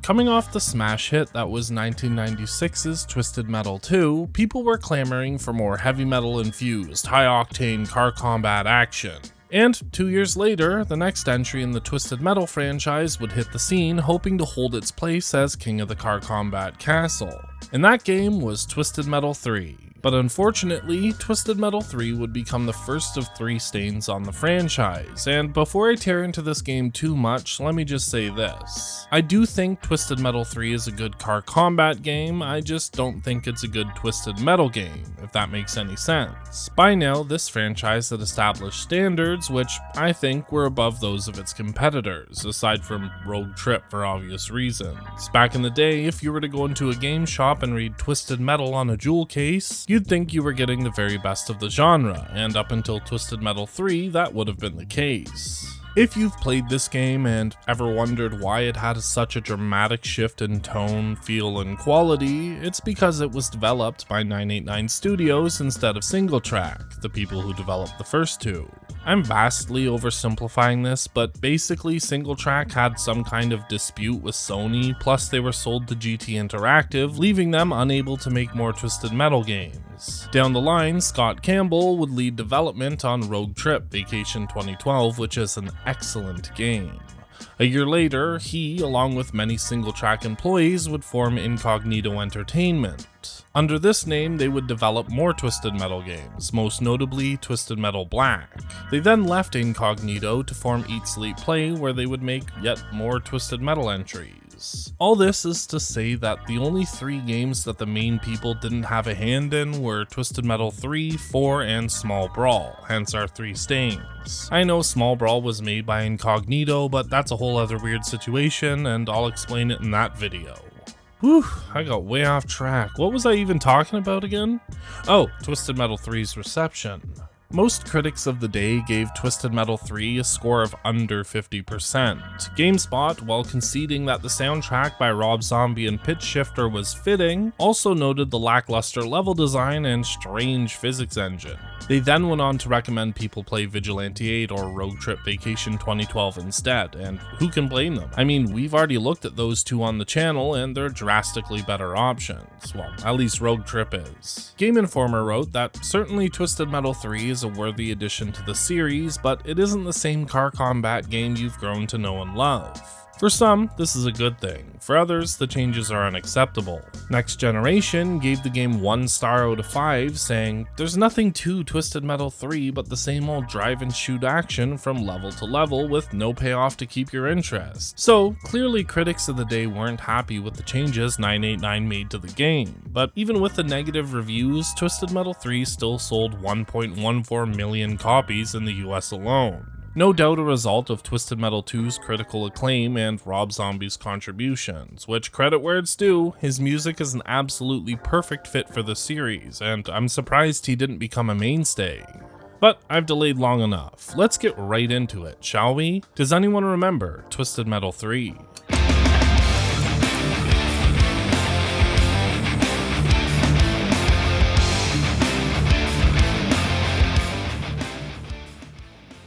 Coming off the smash hit that was 1996's Twisted Metal 2, people were clamoring for more heavy metal infused, high-octane car combat action. And 2 years later, the next entry in the Twisted Metal franchise would hit the scene, hoping to hold its place as king of the car combat castle. And that game was Twisted Metal 3. But unfortunately, Twisted Metal 3 would become the first of 3 stains on the franchise, and before I tear into this game too much, let me just say this. I do think Twisted Metal 3 is a good car combat game, I just don't think it's a good Twisted Metal game, if that makes any sense. By now, this franchise had established standards which I think were above those of its competitors, aside from Rogue Trip for obvious reasons. Back in the day, if you were to go into a game shop and read Twisted Metal on a jewel case, you'd think you were getting the very best of the genre, and up until Twisted Metal 3, that would have been the case. If you've played this game and ever wondered why it had such a dramatic shift in tone, feel, and quality, it's because it was developed by 989 Studios instead of SingleTrac, the people who developed the first two. I'm vastly oversimplifying this, but basically SingleTrac had some kind of dispute with Sony, plus they were sold to GT Interactive, leaving them unable to make more Twisted Metal games. Down the line, Scott Campbell would lead development on Rogue Trip Vacation 2012, which is an excellent game. A year later, he, along with many SingleTrac employees, would form Incognito Entertainment. Under this name, they would develop more Twisted Metal games, most notably Twisted Metal Black. They then left Incognito to form Eat Sleep Play, where they would make yet more Twisted Metal entries. All this is to say that the only 3 games that the main people didn't have a hand in were Twisted Metal 3, 4, and Small Brawl, hence our 3 stains. I know Small Brawl was made by Incognito, but that's a whole other weird situation, and I'll explain it in that video. Whew, I got way off track. What was I even talking about again? Oh, Twisted Metal 3's reception. Most critics of the day gave Twisted Metal 3 a score of under 50%. GameSpot, while conceding that the soundtrack by Rob Zombie and Pitch Shifter was fitting, also noted the lackluster level design and strange physics engine. They then went on to recommend people play Vigilante 8 or Rogue Trip Vacation 2012 instead, and who can blame them? I mean, we've already looked at those 2 on the channel and they're drastically better options. Well, at least Rogue Trip is. Game Informer wrote that certainly Twisted Metal 3 is a worthy addition to the series, but it isn't the same car combat game you've grown to know and love. For some, this is a good thing. For others, the changes are unacceptable. Next Generation gave the game 1 star out of 5, saying, "There's nothing to Twisted Metal 3 but the same old drive and shoot action from level to level with no payoff to keep your interest." So, clearly critics of the day weren't happy with the changes 989 made to the game. But even with the negative reviews, Twisted Metal 3 still sold 1.14 million copies in the US alone. No doubt a result of Twisted Metal 2's critical acclaim and Rob Zombie's contributions, which, credit where it's due, his music is an absolutely perfect fit for the series, and I'm surprised he didn't become a mainstay. But I've delayed long enough. Let's get right into it, shall we? Does anyone remember Twisted Metal 3?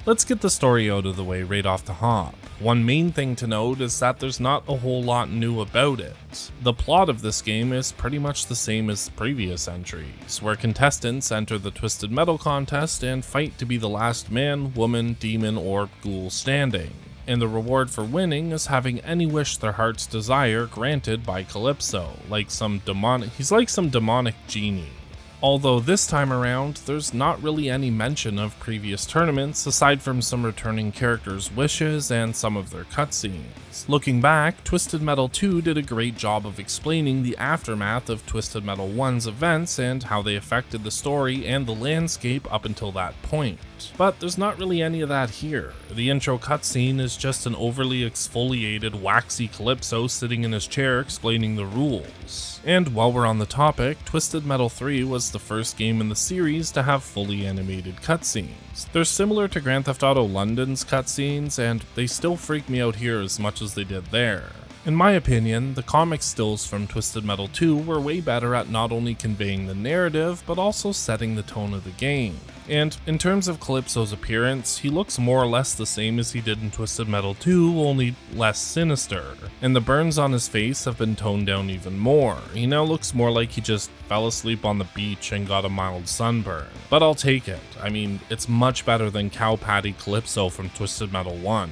Let's get the story out of the way right off the hop. One main thing to note is that there's not a whole lot new about it. The plot of this game is pretty much the same as previous entries, where contestants enter the Twisted Metal contest and fight to be the last man, woman, demon, or ghoul standing. And the reward for winning is having any wish their heart's desire granted by Calypso, he's like some demonic genie. Although this time around, there's not really any mention of previous tournaments aside from some returning characters' wishes and some of their cutscenes. Looking back, Twisted Metal 2 did a great job of explaining the aftermath of Twisted Metal 1's events and how they affected the story and the landscape up until that point. But there's not really any of that here. The intro cutscene is just an overly exfoliated, waxy Calypso sitting in his chair explaining the rules. And while we're on the topic, Twisted Metal 3 was the first game in the series to have fully animated cutscenes. They're similar to Grand Theft Auto London's cutscenes, and they still freak me out here as much as they did there. In my opinion, the comic stills from Twisted Metal 2 were way better at not only conveying the narrative, but also setting the tone of the game. And in terms of Calypso's appearance, he looks more or less the same as he did in Twisted Metal 2, only less sinister. And the burns on his face have been toned down even more. He now looks more like he just fell asleep on the beach and got a mild sunburn. But I'll take it. I mean, it's much better than Cow Patty Calypso from Twisted Metal 1.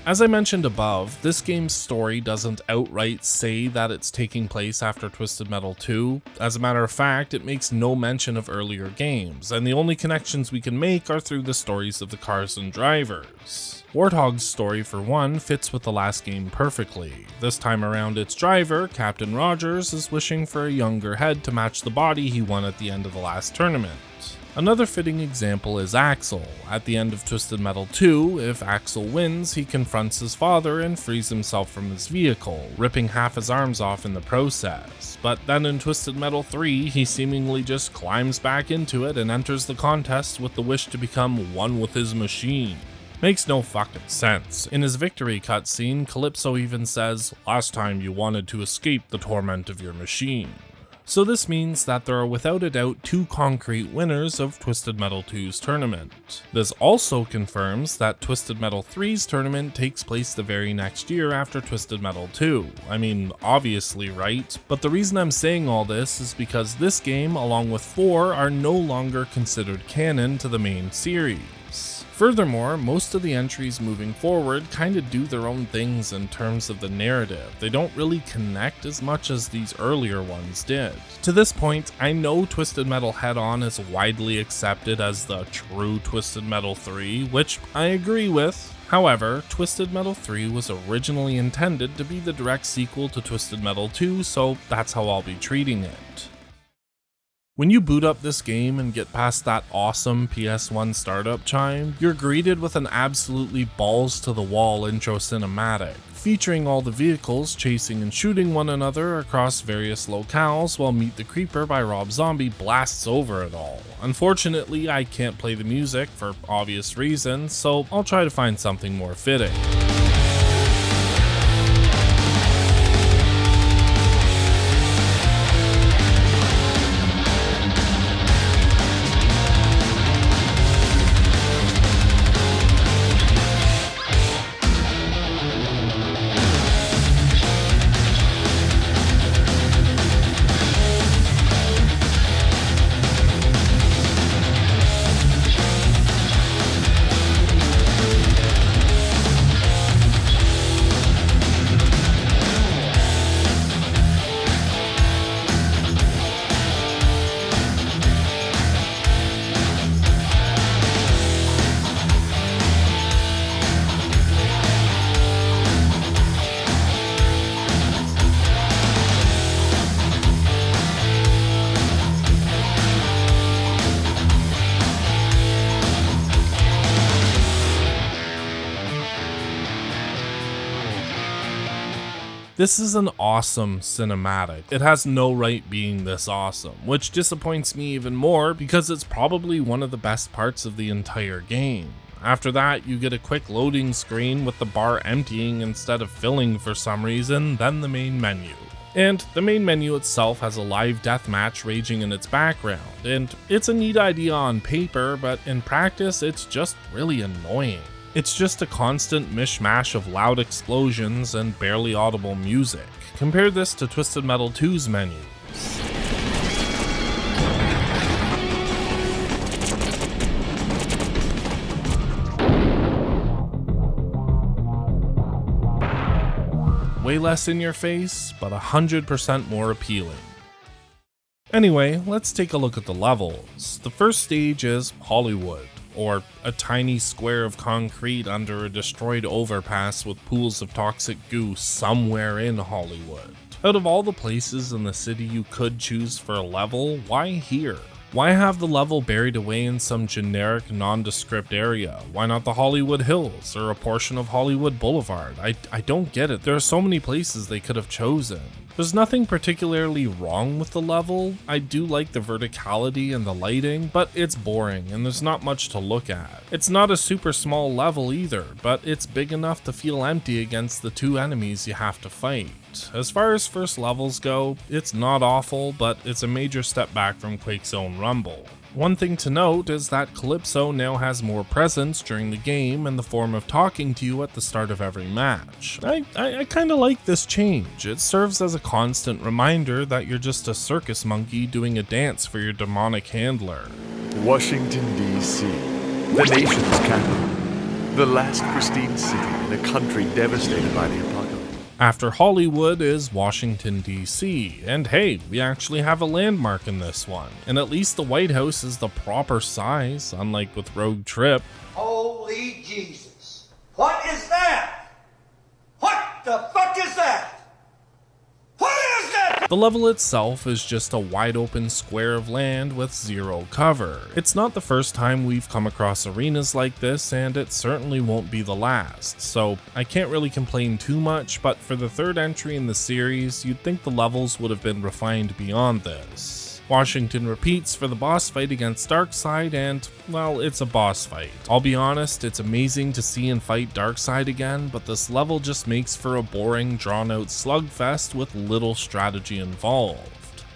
As I mentioned above, this game's story doesn't outright say that it's taking place after Twisted Metal 2. As a matter of fact, it makes no mention of earlier games, and the only connections we can make are through the stories of the cars and drivers. Warthog's story, for one, fits with the last game perfectly. This time around, its driver, Captain Rogers, is wishing for a younger head to match the body he won at the end of the last tournament. Another fitting example is Axel. At the end of Twisted Metal 2, if Axel wins, he confronts his father and frees himself from his vehicle, ripping half his arms off in the process. But then in Twisted Metal 3, he seemingly just climbs back into it and enters the contest with the wish to become one with his machine. Makes no fucking sense. In his victory cutscene, Calypso even says, "Last time you wanted to escape the torment of your machine." So this means that there are without a doubt two concrete winners of Twisted Metal 2's tournament. This also confirms that Twisted Metal 3's tournament takes place the very next year after Twisted Metal 2. I mean, obviously, right? But the reason I'm saying all this is because this game, along with 4, are no longer considered canon to the main series. Furthermore, most of the entries moving forward kinda do their own things in terms of the narrative. They don't really connect as much as these earlier ones did. To this point, I know Twisted Metal Head-On is widely accepted as the true Twisted Metal 3, which I agree with. However, Twisted Metal 3 was originally intended to be the direct sequel to Twisted Metal 2, so that's how I'll be treating it. When you boot up this game and get past that awesome PS1 startup chime, you're greeted with an absolutely balls-to-the-wall intro cinematic, featuring all the vehicles chasing and shooting one another across various locales while Meet the Creeper by Rob Zombie blasts over it all. Unfortunately, I can't play the music for obvious reasons, so I'll try to find something more fitting. This is an awesome cinematic. It has no right being this awesome, which disappoints me even more because it's probably one of the best parts of the entire game. After that, you get a quick loading screen with the bar emptying instead of filling for some reason, then the main menu. And the main menu itself has a live deathmatch raging in its background, and it's a neat idea on paper, but in practice it's just really annoying. It's just a constant mishmash of loud explosions and barely audible music. Compare this to Twisted Metal 2's menus. Way less in your face, but 100% more appealing. Anyway, let's take a look at the levels. The first stage is Hollywood, or a tiny square of concrete under a destroyed overpass with pools of toxic goo somewhere in Hollywood. Out of all the places in the city you could choose for a level, why here? Why have the level buried away in some generic nondescript area? Why not the Hollywood Hills or a portion of Hollywood Boulevard? I don't get it. There are so many places they could have chosen. There's nothing particularly wrong with the level. I do like the verticality and the lighting, but it's boring and there's not much to look at. It's not a super small level either, but it's big enough to feel empty against the two enemies you have to fight. As far as first levels go, it's not awful, but it's a major step back from Quake Zone Rumble. One thing to note is that Calypso now has more presence during the game in the form of talking to you at the start of every match. I kinda like this change. It serves as a constant reminder that you're just a circus monkey doing a dance for your demonic handler. Washington, D.C., the nation's capital, the last pristine city in a country devastated by the apocalypse. After Hollywood is Washington, D.C., and hey, we actually have a landmark in this one, and at least the White House is the proper size, unlike with Rogue Trip. Holy Jesus. What is that? What the fuck is that? What is that? The level itself is just a wide open square of land with zero cover. It's not the first time we've come across arenas like this, and it certainly won't be the last, so I can't really complain too much, but for the third entry in the series, you'd think the levels would have been refined beyond this. Washington repeats for the boss fight against Darkseid, and, well, it's a boss fight. I'll be honest, it's amazing to see and fight Darkseid again, but this level just makes for a boring, drawn-out slugfest with little strategy involved.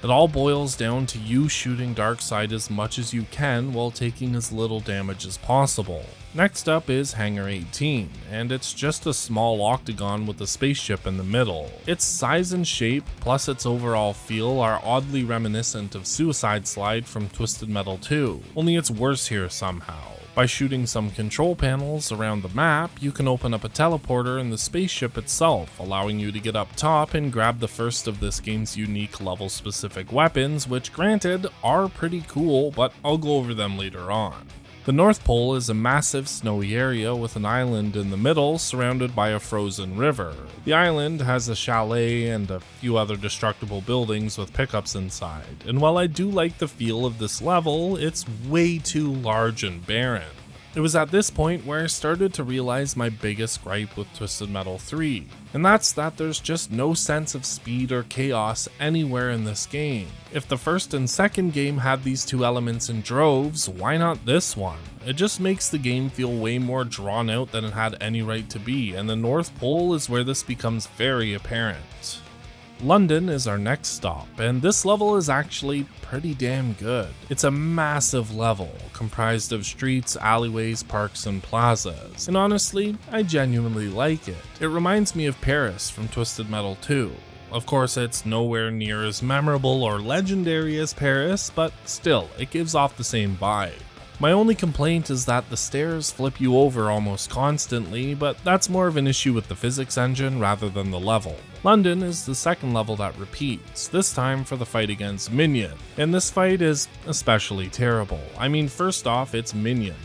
It all boils down to you shooting Darkseid as much as you can while taking as little damage as possible. Next up is Hangar 18, and it's just a small octagon with a spaceship in the middle. Its size and shape, plus its overall feel, are oddly reminiscent of Suicide Slide from Twisted Metal 2, only it's worse here somehow. By shooting some control panels around the map, you can open up a teleporter in the spaceship itself, allowing you to get up top and grab the first of this game's unique level-specific weapons, which granted are pretty cool, but I'll go over them later on. The North Pole is a massive snowy area with an island in the middle surrounded by a frozen river. The island has a chalet and a few other destructible buildings with pickups inside, and while I do like the feel of this level, it's way too large and barren. It was at this point where I started to realize my biggest gripe with Twisted Metal 3, and that's that there's just no sense of speed or chaos anywhere in this game. If the first and second game had these two elements in droves, why not this one? It just makes the game feel way more drawn out than it had any right to be, and the North Pole is where this becomes very apparent. London is our next stop, and this level is actually pretty damn good. It's a massive level, comprised of streets, alleyways, parks, and plazas, and honestly, I genuinely like it. It reminds me of Paris from Twisted Metal 2. Of course, it's nowhere near as memorable or legendary as Paris, but still, it gives off the same vibe. My only complaint is that the stairs flip you over almost constantly, but that's more of an issue with the physics engine rather than the level. London is the second level that repeats, this time for the fight against Minion, and this fight is especially terrible. I mean, first off, it's Minion.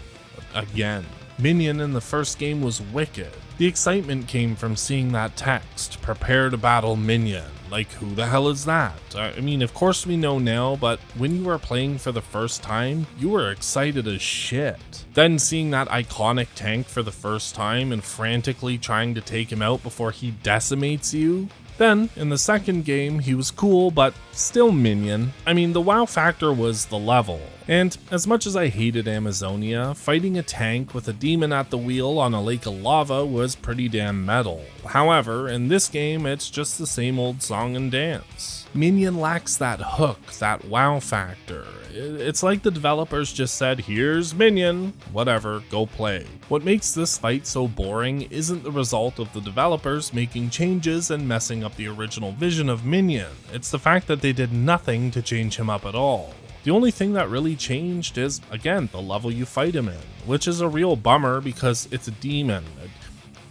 Again. Minion in the first game was wicked. The excitement came from seeing that text, "Prepare to battle Minion." Like, who the hell is that? I mean, of course we know now, but when you were playing for the first time, you were excited as shit. Then seeing that iconic tank for the first time and frantically trying to take him out before he decimates you. Then, in the second game, he was cool, but still Minion. I mean, the wow factor was the level. And as much as I hated Amazonia, fighting a tank with a demon at the wheel on a lake of lava was pretty damn metal. However, in this game, it's just the same old song and dance. Minion lacks that hook, that wow factor. It's like the developers just said, here's Minion, whatever, go play. What makes this fight so boring isn't the result of the developers making changes and messing up the original vision of Minion. It's the fact that they did nothing to change him up at all. The only thing that really changed is, again, the level you fight him in, which is a real bummer because it's a demon.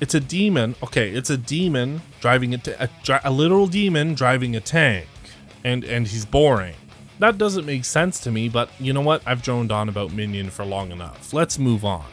It's a demon driving a literal demon driving a tank, and he's boring. That doesn't make sense to me, but you know what? I've droned on about Minion for long enough. Let's move on.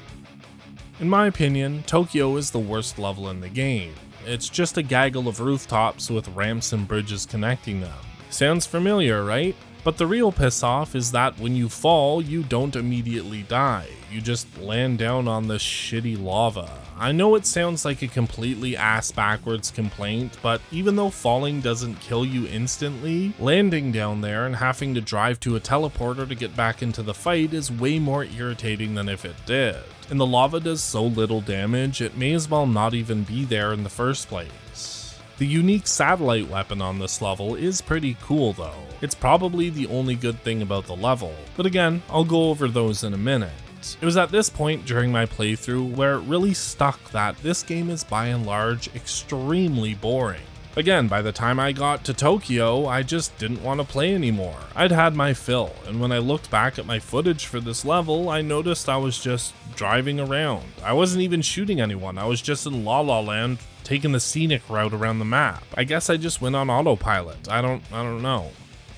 In my opinion, Tokyo is the worst level in the game. It's just a gaggle of rooftops with ramps and bridges connecting them. Sounds familiar, right? But the real piss off is that when you fall, you don't immediately die. You just land down on this shitty lava. I know it sounds like a completely ass-backwards complaint, but even though falling doesn't kill you instantly, landing down there and having to drive to a teleporter to get back into the fight is way more irritating than if it did. And the lava does so little damage, it may as well not even be there in the first place. The unique satellite weapon on this level is pretty cool though. It's probably the only good thing about the level, but again, I'll go over those in a minute. It was at this point during my playthrough where it really stuck that this game is by and large extremely boring. Again, by the time I got to Tokyo, I just didn't want to play anymore. I'd had my fill, and when I looked back at my footage for this level, I noticed I was just driving around. I wasn't even shooting anyone, I was just in La La Land taking the scenic route around the map. I guess I just went on autopilot. I don't know.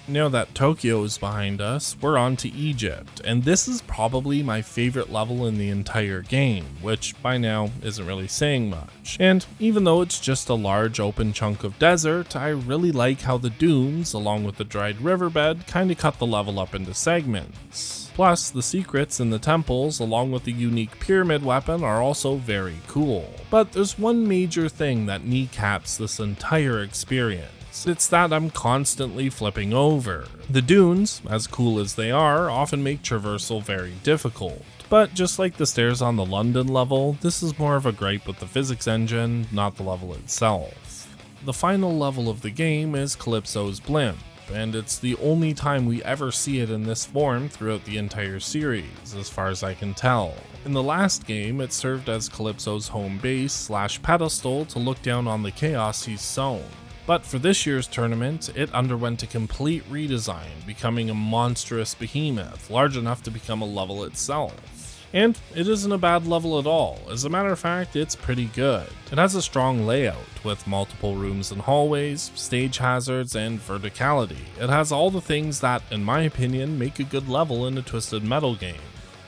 Now that Tokyo is behind us, we're on to Egypt, and this is probably my favorite level in the entire game, which by now isn't really saying much. And even though it's just a large open chunk of desert, I really like how the dunes, along with the dried riverbed, kinda cut the level up into segments. Plus, the secrets in the temples, along with the unique pyramid weapon, are also very cool. But there's one major thing that kneecaps this entire experience. It's that I'm constantly flipping over. The dunes, as cool as they are, often make traversal very difficult. But just like the stairs on the London level, this is more of a gripe with the physics engine, not the level itself. The final level of the game is Calypso's blimp, and it's the only time we ever see it in this form throughout the entire series, as far as I can tell. In the last game, it served as Calypso's home base / pedestal to look down on the chaos he's sown. But for this year's tournament, it underwent a complete redesign, becoming a monstrous behemoth, large enough to become a level itself. And it isn't a bad level at all. As a matter of fact, it's pretty good. It has a strong layout, with multiple rooms and hallways, stage hazards, and verticality. It has all the things that, in my opinion, make a good level in a Twisted Metal game.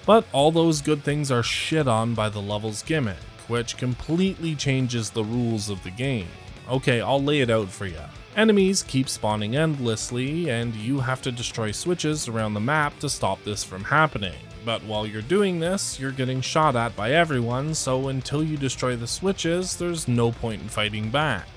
But all those good things are shit on by the level's gimmick, which completely changes the rules of the game. Okay, I'll lay it out for you. Enemies keep spawning endlessly, and you have to destroy switches around the map to stop this from happening. But while you're doing this, you're getting shot at by everyone, so until you destroy the switches, there's no point in fighting back.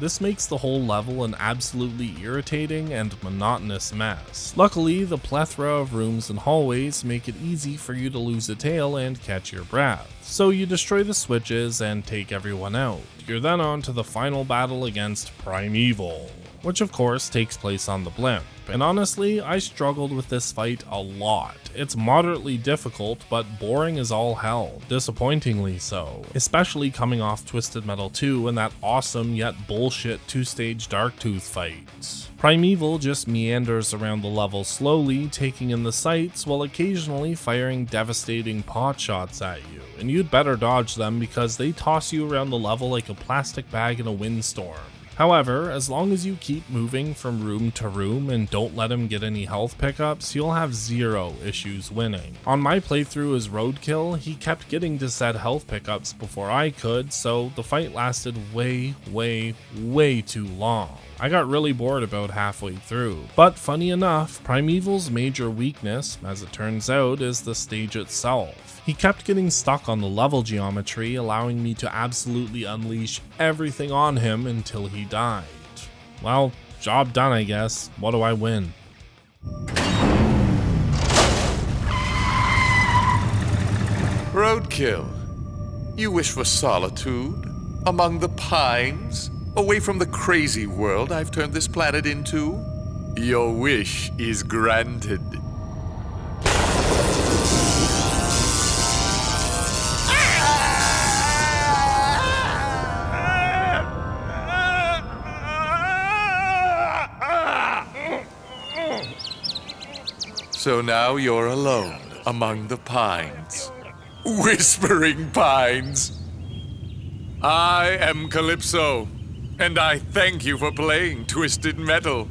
This makes the whole level an absolutely irritating and monotonous mess. Luckily, the plethora of rooms and hallways make it easy for you to lose a tail and catch your breath. So you destroy the switches and take everyone out. You're then on to the final battle against Primeval, which of course takes place on the blimp. And honestly, I struggled with this fight a lot. It's moderately difficult, but boring as all hell, disappointingly so, especially coming off Twisted Metal 2 and that awesome yet bullshit 2-stage Darktooth fight. Primeval just meanders around the level slowly, taking in the sights while occasionally firing devastating pot shots at you, and you'd better dodge them because they toss you around the level like a plastic bag in a windstorm. However, as long as you keep moving from room to room and don't let him get any health pickups, you'll have zero issues winning. On my playthrough as Roadkill, he kept getting to said health pickups before I could, so the fight lasted way too long. I got really bored about halfway through. But funny enough, Primeval's major weakness, as it turns out, is the stage itself. He kept getting stuck on the level geometry, allowing me to absolutely unleash everything on him until he died. Well, job done I guess. What do I win? Roadkill, you wish for solitude? Among the pines? Away from the crazy world I've turned this planet into? Your wish is granted. So now you're alone among the pines. Whispering Pines! I am Calypso, and I thank you for playing Twisted Metal.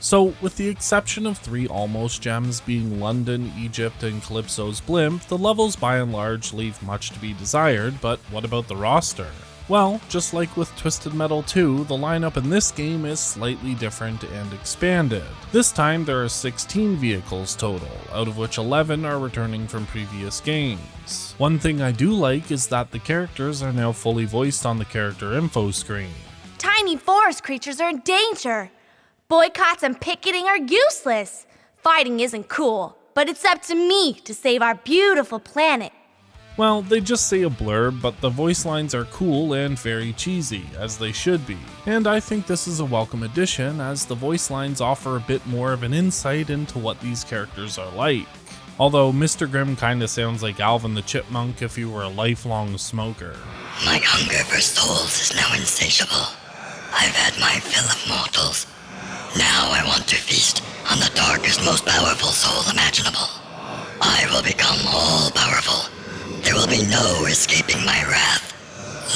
So, with the exception of 3 almost gems being London, Egypt, and Calypso's blimp, the levels by and large leave much to be desired, but what about the roster? Well, just like with Twisted Metal 2, the lineup in this game is slightly different and expanded. This time there are 16 vehicles total, out of which 11 are returning from previous games. One thing I do like is that the characters are now fully voiced on the character info screen. Tiny forest creatures are in danger. Boycotts and picketing are useless. Fighting isn't cool, but it's up to me to save our beautiful planet. Well, they just say a blurb, but the voice lines are cool and very cheesy, as they should be. And I think this is a welcome addition, as the voice lines offer a bit more of an insight into what these characters are like. Although Mr. Grimm kinda sounds like Alvin the Chipmunk if he were a lifelong smoker. My hunger for souls is now insatiable. I've had my fill of mortals. Now I want to feast on the darkest, most powerful soul imaginable. I will become all-powerful. There will be no escaping my wrath.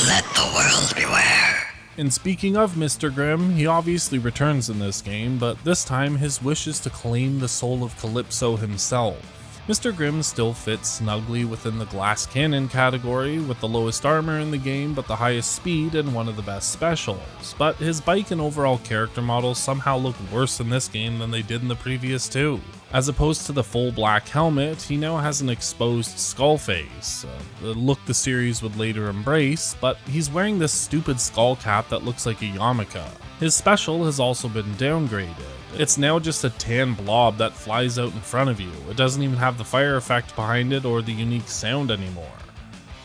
Let the world beware. And speaking of Mr. Grimm, he obviously returns in this game, but this time his wish is to claim the soul of Calypso himself. Mr. Grimm still fits snugly within the glass cannon category, with the lowest armor in the game but the highest speed and one of the best specials, but his bike and overall character models somehow look worse in this game than they did in the previous two. As opposed to the full black helmet, he now has an exposed skull face, a look the series would later embrace, but he's wearing this stupid skull cap that looks like a yarmulke. His special has also been downgraded. It's now just a tan blob that flies out in front of you. It doesn't even have the fire effect behind it or the unique sound anymore.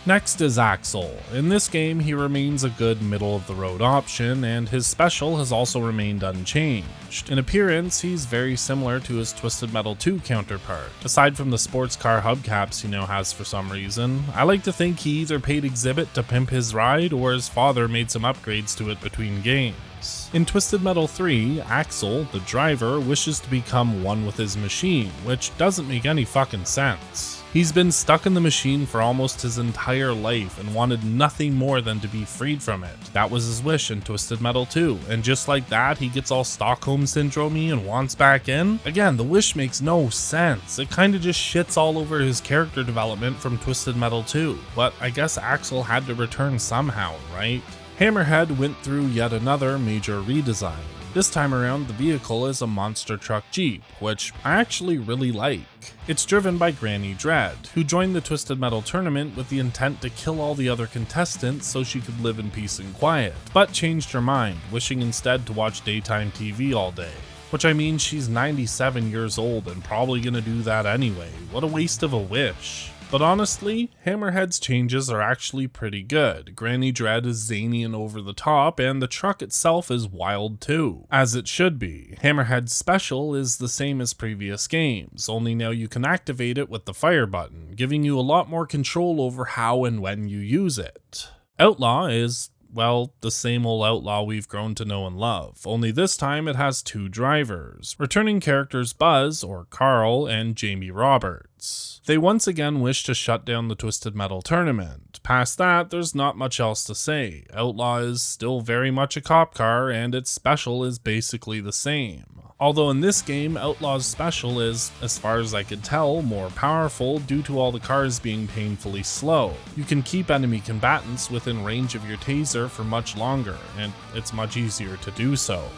Next is Axel. In this game, he remains a good middle-of-the-road option, and his special has also remained unchanged. In appearance, he's very similar to his Twisted Metal 2 counterpart. Aside from the sports car hubcaps he now has for some reason, I like to think he either paid Exhibit to pimp his ride, or his father made some upgrades to it between games. In Twisted Metal 3, Axel, the driver, wishes to become one with his machine, which doesn't make any fucking sense. He's been stuck in the machine for almost his entire life and wanted nothing more than to be freed from it. That was his wish in Twisted Metal 2, and just like that, he gets all Stockholm Syndrome-y and wants back in? Again, the wish makes no sense. It kinda just shits all over his character development from Twisted Metal 2, but I guess Axel had to return somehow, right? Hammerhead went through yet another major redesign. This time around, the vehicle is a monster truck Jeep, which I actually really like. It's driven by Granny Dread, who joined the Twisted Metal tournament with the intent to kill all the other contestants so she could live in peace and quiet, but changed her mind, wishing instead to watch daytime TV all day. Which, I mean, she's 97 years old and probably gonna do that anyway. What a waste of a wish. But honestly, Hammerhead's changes are actually pretty good. Granny Dread is zany and over the top, and the truck itself is wild too, as it should be. Hammerhead's special is the same as previous games, only now you can activate it with the fire button, giving you a lot more control over how and when you use it. Outlaw is, well, the same old Outlaw we've grown to know and love, only this time it has two drivers, returning characters Buzz, or Carl, and Jamie Roberts. They once again wish to shut down the Twisted Metal tournament. Past that, there's not much else to say. Outlaw is still very much a cop car, and its special is basically the same. Although in this game, Outlaw's special is, as far as I could tell, more powerful due to all the cars being painfully slow. You can keep enemy combatants within range of your taser for much longer, and it's much easier to do so.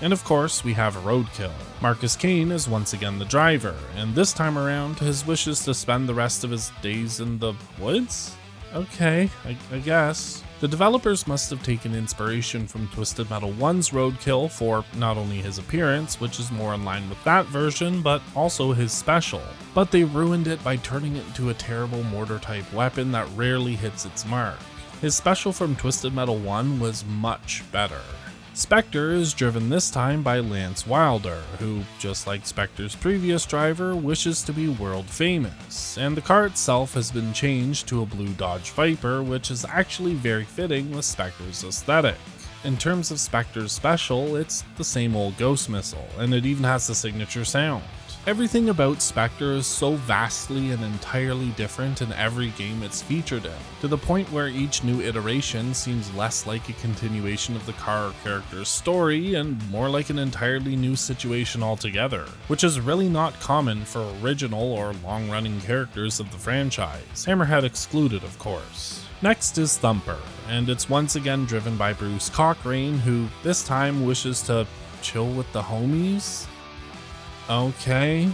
And of course, we have Roadkill. Marcus Kane is once again the driver, and this time around, his wish is to spend the rest of his days in the woods? Okay, I guess. The developers must have taken inspiration from Twisted Metal 1's Roadkill for not only his appearance, which is more in line with that version, but also his special. But they ruined it by turning it into a terrible mortar-type weapon that rarely hits its mark. His special from Twisted Metal 1 was much better. Spectre is driven this time by Lance Wilder, who, just like Spectre's previous driver, wishes to be world famous, and the car itself has been changed to a blue Dodge Viper, which is actually very fitting with Spectre's aesthetic. In terms of Spectre's special, it's the same old Ghost Missile, and it even has the signature sound. Everything about Spectre is so vastly and entirely different in every game it's featured in, to the point where each new iteration seems less like a continuation of the car or character's story and more like an entirely new situation altogether, which is really not common for original or long-running characters of the franchise, Hammerhead excluded of course. Next is Thumper, and it's once again driven by Bruce Cochrane, who this time wishes to chill with the homies? Okay.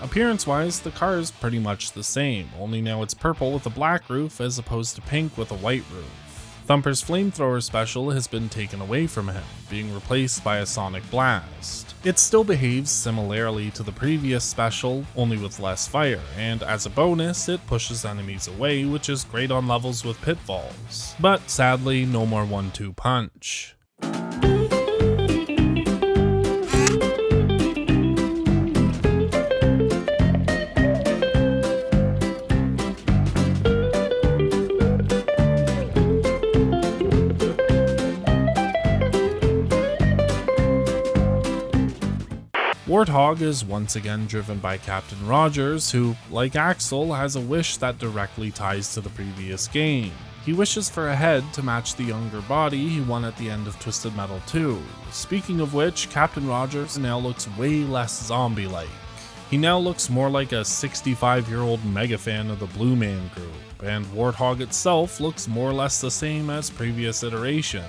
Appearance-wise, the car is pretty much the same, only now it's purple with a black roof as opposed to pink with a white roof. Thumper's flamethrower special has been taken away from him, being replaced by a sonic blast. It still behaves similarly to the previous special, only with less fire, and as a bonus, it pushes enemies away, which is great on levels with pitfalls. But sadly, no more 1-2 punch. Warthog is once again driven by Captain Rogers, who, like Axel, has a wish that directly ties to the previous game. He wishes for a head to match the younger body he won at the end of Twisted Metal 2. Speaking of which, Captain Rogers now looks way less zombie-like. He now looks more like a 65-year-old mega fan of the Blue Man Group, and Warthog itself looks more or less the same as previous iterations,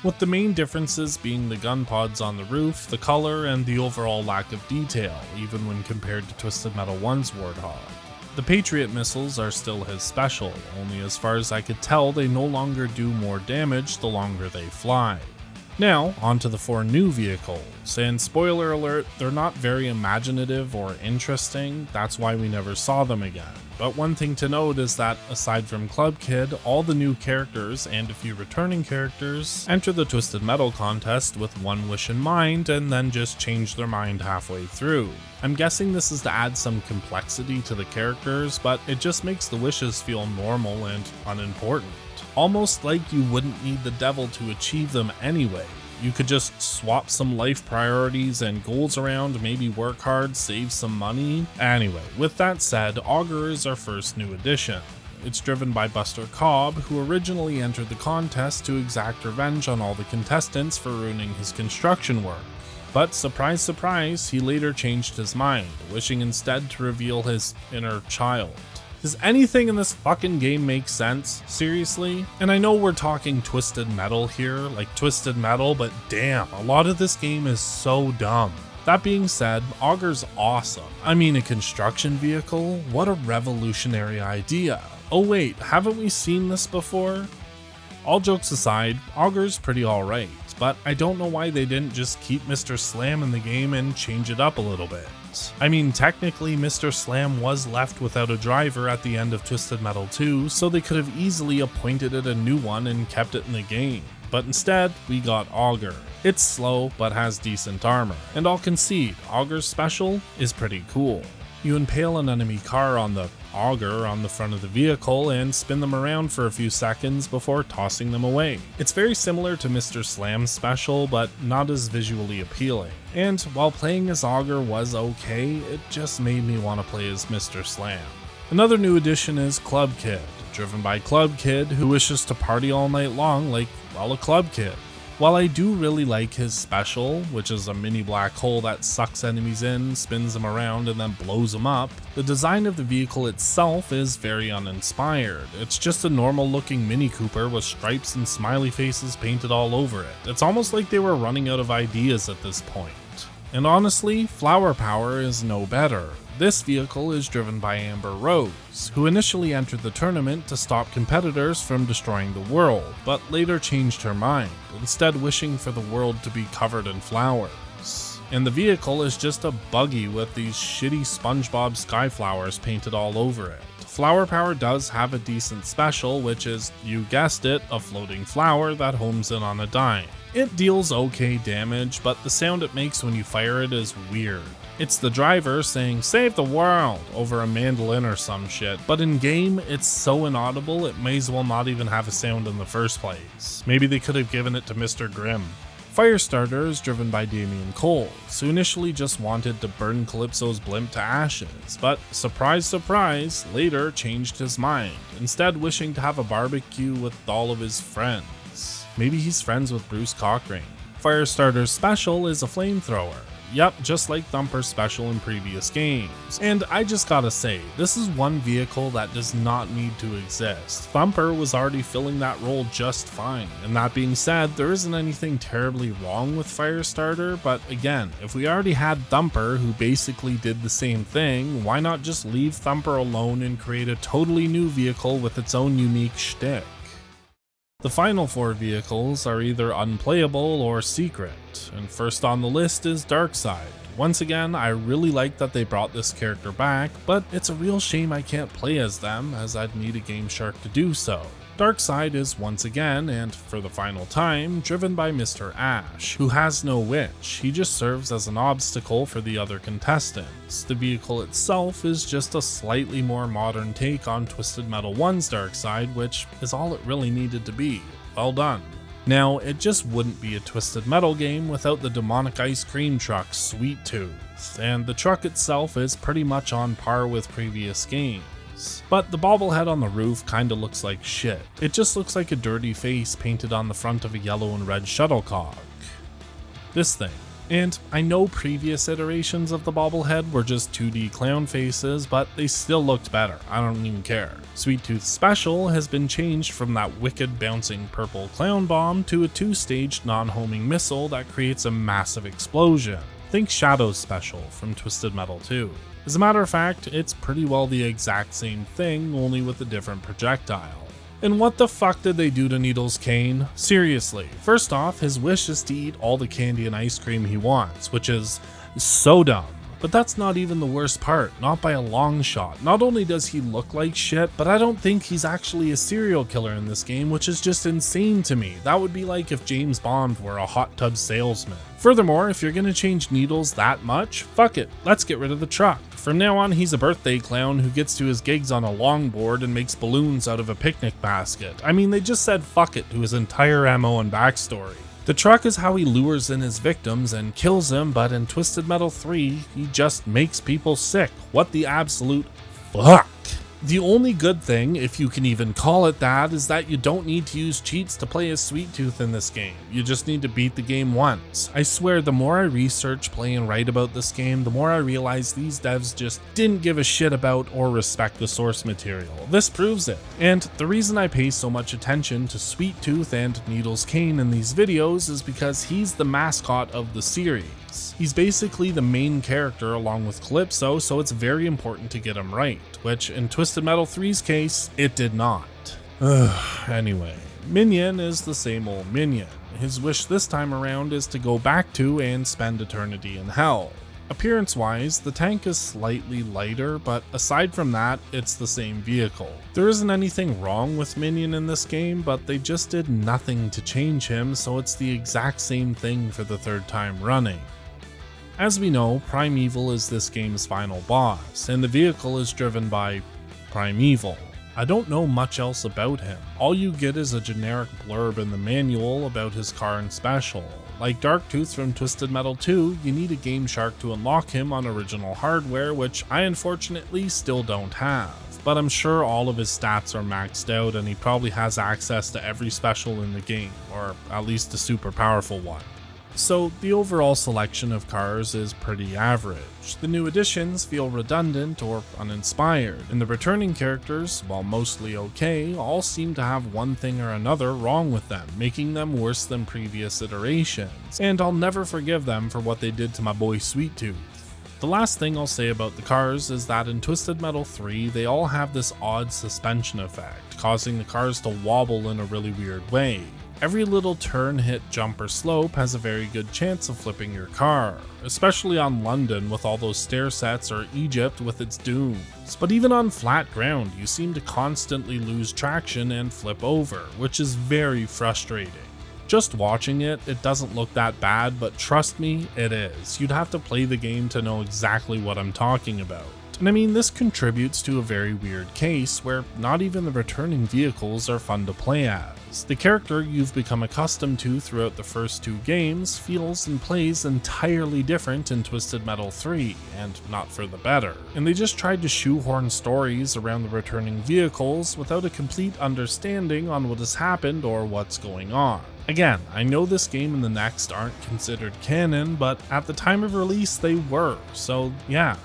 with the main differences being the gun pods on the roof, the color, and the overall lack of detail, even when compared to Twisted Metal 1's Warthog. The Patriot missiles are still his special, only as far as I could tell they no longer do more damage the longer they fly. Now, onto the 4 new vehicles, and spoiler alert, they're not very imaginative or interesting, that's why we never saw them again. But one thing to note is that, aside from Club Kid, all the new characters and a few returning characters enter the Twisted Metal contest with one wish in mind and then just change their mind halfway through. I'm guessing this is to add some complexity to the characters, but it just makes the wishes feel normal and unimportant. Almost like you wouldn't need the devil to achieve them anyway. You could just swap some life priorities and goals around, maybe work hard, save some money. Anyway, with that said, Augur is our first new addition. It's driven by Buster Cobb, who originally entered the contest to exact revenge on all the contestants for ruining his construction work. But surprise surprise, he later changed his mind, wishing instead to reveal his inner child. Does anything in this fucking game make sense? Seriously? And I know we're talking Twisted Metal here, like Twisted Metal, but damn, a lot of this game is so dumb. That being said, Augur's awesome. I mean, a construction vehicle? What a revolutionary idea. Oh wait, haven't we seen this before? All jokes aside, Augur's pretty alright, but I don't know why they didn't just keep Mr. Slam in the game and change it up a little bit. I mean, technically Mr. Slam was left without a driver at the end of Twisted Metal 2, so they could have easily appointed it a new one and kept it in the game. But instead, we got Augur. It's slow, but has decent armor, and I'll concede, Augur's special is pretty cool. You impale an enemy car on the auger on the front of the vehicle and spin them around for a few seconds before tossing them away. It's very similar to Mr. Slam's special, but not as visually appealing. And while playing as Augur was okay, it just made me want to play as Mr. Slam. Another new addition is Club Kid, driven by Club Kid, who wishes to party all night long like, well, a club kid. While I do really like his special, which is a mini black hole that sucks enemies in, spins them around, and then blows them up, the design of the vehicle itself is very uninspired. It's just a normal looking Mini Cooper with stripes and smiley faces painted all over it. It's almost like they were running out of ideas at this point. And honestly, Flower Power is no better. This vehicle is driven by Amber Rose, who initially entered the tournament to stop competitors from destroying the world, but later changed her mind, instead wishing for the world to be covered in flowers. And the vehicle is just a buggy with these shitty SpongeBob sky flowers painted all over it. Flower Power does have a decent special, which is, you guessed it, a floating flower that homes in on a dime. It deals okay damage, but the sound it makes when you fire it is weird. It's the driver saying, "Save the world," over a mandolin or some shit, but in game, it's so inaudible it may as well not even have a sound in the first place. Maybe they could have given it to Mr. Grimm. Firestarter is driven by Damian Coles, who initially just wanted to burn Calypso's blimp to ashes, but surprise surprise, later changed his mind, instead wishing to have a barbecue with all of his friends. Maybe he's friends with Bruce Cochrane. Firestarter's special is a flamethrower. Yep, just like Thumper's special in previous games. And I just gotta say, this is one vehicle that does not need to exist. Thumper was already filling that role just fine. And that being said, there isn't anything terribly wrong with Firestarter, but again, if we already had Thumper who basically did the same thing, why not just leave Thumper alone and create a totally new vehicle with its own unique shtick? The final 4 vehicles are either unplayable or secret, and first on the list is Darkseid. Once again, I really like that they brought this character back, but it's a real shame I can't play as them, as I'd need a Game Shark to do so. Darkseid is once again, and for the final time, driven by Mr. Ash, who has no wish. He just serves as an obstacle for the other contestants. The vehicle itself is just a slightly more modern take on Twisted Metal 1's Darkseid, which is all it really needed to be. Well done. Now, it just wouldn't be a Twisted Metal game without the demonic ice cream truck, Sweet Tooth, and the truck itself is pretty much on par with previous games. But the bobblehead on the roof kinda looks like shit. It just looks like a dirty face painted on the front of a yellow and red shuttlecock. This thing. And I know previous iterations of the bobblehead were just 2D clown faces, but they still looked better. I don't even care. Sweet Tooth Special has been changed from that wicked bouncing purple clown bomb to a 2-staged non-homing missile that creates a massive explosion. Think Shadow's Special from Twisted Metal 2. As a matter of fact, it's pretty well the exact same thing, only with a different projectile. And what the fuck did they do to Needles Kane? Seriously, first off, his wish is to eat all the candy and ice cream he wants, which is so dumb. But that's not even the worst part, not by a long shot. Not only does he look like shit, but I don't think he's actually a serial killer in this game, which is just insane to me. That would be like if James Bond were a hot tub salesman. Furthermore, if you're gonna change Needles that much, fuck it, let's get rid of the truck. From now on, he's a birthday clown who gets to his gigs on a longboard and makes balloons out of a picnic basket. I mean, they just said fuck it to his entire MO and backstory. The truck is how he lures in his victims and kills them, but in Twisted Metal 3, he just makes people sick. What the absolute fuck? The only good thing, if you can even call it that, is that you don't need to use cheats to play as Sweet Tooth in this game. You just need to beat the game once. I swear, the more I research, play, and write about this game, the more I realize these devs just didn't give a shit about or respect the source material. This proves it. And the reason I pay so much attention to Sweet Tooth and Needles Kane in these videos is because he's the mascot of the series. He's basically the main character along with Calypso, so it's very important to get him right, which in Twisted Metal 3's case, it did not. Anyway, Minion is the same old Minion. His wish this time around is to go back to and spend eternity in hell. Appearance-wise, the tank is slightly lighter, but aside from that, it's the same vehicle. There isn't anything wrong with Minion in this game, but they just did nothing to change him, so it's the exact same thing for the 3rd time running. As we know, Primeval is this game's final boss, and the vehicle is driven by Primeval. I don't know much else about him. All you get is a generic blurb in the manual about his car and special. Like Darktooth from Twisted Metal 2, you need a Game Shark to unlock him on original hardware, which I unfortunately still don't have. But I'm sure all of his stats are maxed out and he probably has access to every special in the game, or at least a super powerful one. So the overall selection of cars is pretty average. The new additions feel redundant or uninspired, and the returning characters, while mostly okay, all seem to have one thing or another wrong with them, making them worse than previous iterations, and I'll never forgive them for what they did to my boy Sweet Tooth. The last thing I'll say about the cars is that in Twisted Metal 3, they all have this odd suspension effect, causing the cars to wobble in a really weird way. Every little turn, hit, jump, or slope has a very good chance of flipping your car, especially on London with all those stair sets or Egypt with its dunes. But even on flat ground, you seem to constantly lose traction and flip over, which is very frustrating. Just watching it, it doesn't look that bad, but trust me, it is. You'd have to play the game to know exactly what I'm talking about. And I mean, this contributes to a very weird case where not even the returning vehicles are fun to play as. The character you've become accustomed to throughout the first 2 games feels and plays entirely different in Twisted Metal 3, and not for the better. And they just tried to shoehorn stories around the returning vehicles without a complete understanding on what has happened or what's going on. Again, I know this game and the next aren't considered canon, but at the time of release they were, so yeah.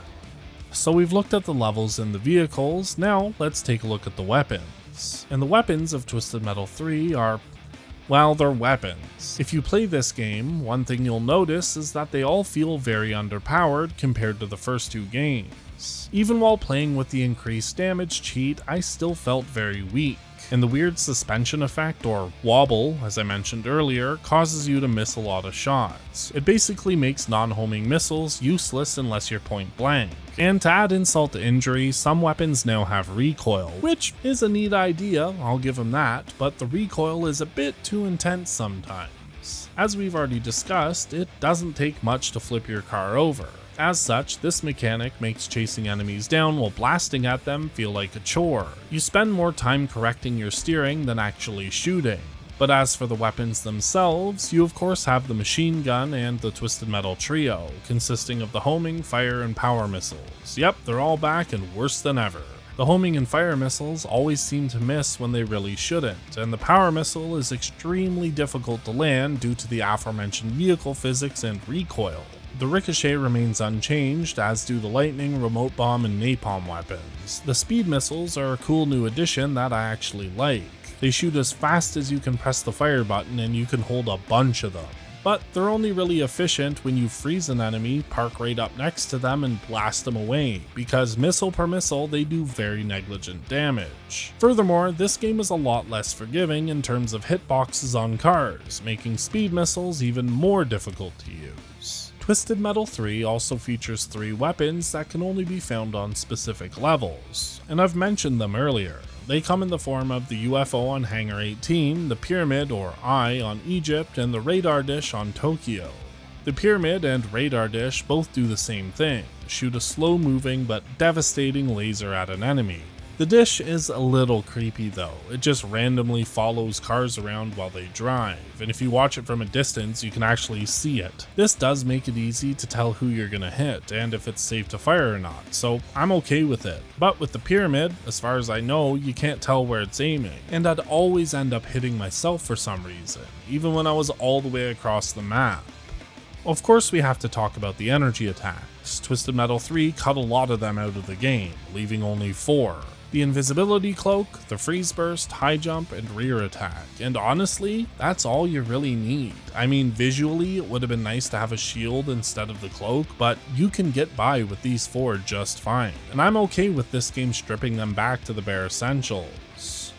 So we've looked at the levels and the vehicles, now let's take a look at the weapons. And the weapons of Twisted Metal 3 are, well, they're weapons. If you play this game, one thing you'll notice is that they all feel very underpowered compared to the first 2 games. Even while playing with the increased damage cheat, I still felt very weak. and the weird suspension effect, or wobble, as I mentioned earlier, causes you to miss a lot of shots. It basically makes non-homing missiles useless unless you're point blank. And to add insult to injury, some weapons now have recoil, which is a neat idea, I'll give them that, but the recoil is a bit too intense sometimes. As we've already discussed, it doesn't take much to flip your car over. As such, this mechanic makes chasing enemies down while blasting at them feel like a chore. You spend more time correcting your steering than actually shooting. But as for the weapons themselves, you of course have the machine gun and the Twisted Metal trio, consisting of the homing, fire, and power missiles. Yep, they're all back and worse than ever. The homing and fire missiles always seem to miss when they really shouldn't, and the power missile is extremely difficult to land due to the aforementioned vehicle physics and recoil. The ricochet remains unchanged, as do the lightning, remote bomb, and napalm weapons. The speed missiles are a cool new addition that I actually like. They shoot as fast as you can press the fire button and you can hold a bunch of them. But they're only really efficient when you freeze an enemy, park right up next to them, and blast them away, because missile per missile they do very negligent damage. Furthermore, this game is a lot less forgiving in terms of hitboxes on cars, making speed missiles even more difficult to use. Twisted Metal 3 also features 3 weapons that can only be found on specific levels, and I've mentioned them earlier. They come in the form of the UFO on Hangar 18, the Pyramid or Eye on Egypt, and the Radar Dish on Tokyo. The Pyramid and Radar Dish both do the same thing, shoot a slow-moving but devastating laser at an enemy. The dish is a little creepy though, it just randomly follows cars around while they drive, and if you watch it from a distance you can actually see it. This does make it easy to tell who you're gonna hit and if it's safe to fire or not, so I'm okay with it. But with the Pyramid, as far as I know, you can't tell where it's aiming, and I'd always end up hitting myself for some reason, even when I was all the way across the map. Of course we have to talk about the energy attacks. Twisted Metal 3 cut a lot of them out of the game, leaving only 4. The Invisibility Cloak, the Freeze Burst, High Jump, and Rear Attack, and honestly, that's all you really need. I mean, visually it would have been nice to have a shield instead of the cloak, but you can get by with these 4 just fine, and I'm okay with this game stripping them back to the bare essentials.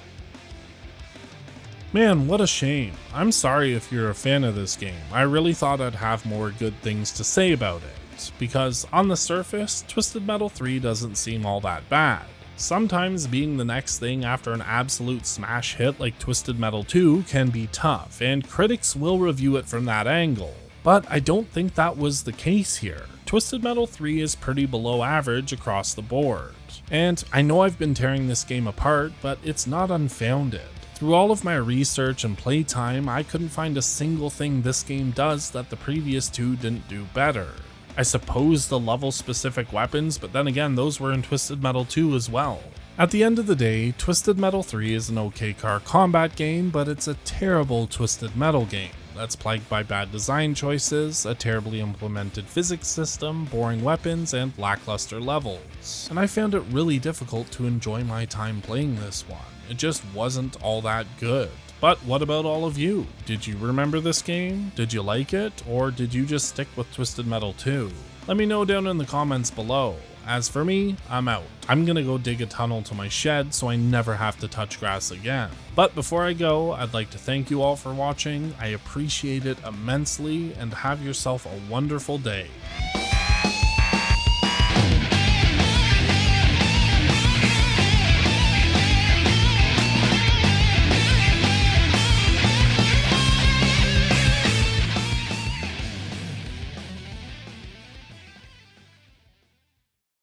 Man, what a shame. I'm sorry if you're a fan of this game. I really thought I'd have more good things to say about it, because on the surface, Twisted Metal 3 doesn't seem all that bad. Sometimes being the next thing after an absolute smash hit like Twisted Metal 2 can be tough, and critics will review it from that angle. But I don't think that was the case here. Twisted Metal 3 is pretty below average across the board. And I know I've been tearing this game apart, but it's not unfounded. Through all of my research and playtime, I couldn't find a single thing this game does that the previous 2 didn't do better. I suppose the level-specific weapons, but then again, those were in Twisted Metal 2 as well. At the end of the day, Twisted Metal 3 is an okay car combat game, but it's a terrible Twisted Metal game that's plagued by bad design choices, a terribly implemented physics system, boring weapons, and lackluster levels. And I found it really difficult to enjoy my time playing this one. It just wasn't all that good. But what about all of you? Did you remember this game? Did you like it? Or did you just stick with Twisted Metal 2? Let me know down in the comments below. As for me, I'm out. I'm gonna go dig a tunnel to my shed so I never have to touch grass again. But before I go, I'd like to thank you all for watching. I appreciate it immensely, and have yourself a wonderful day.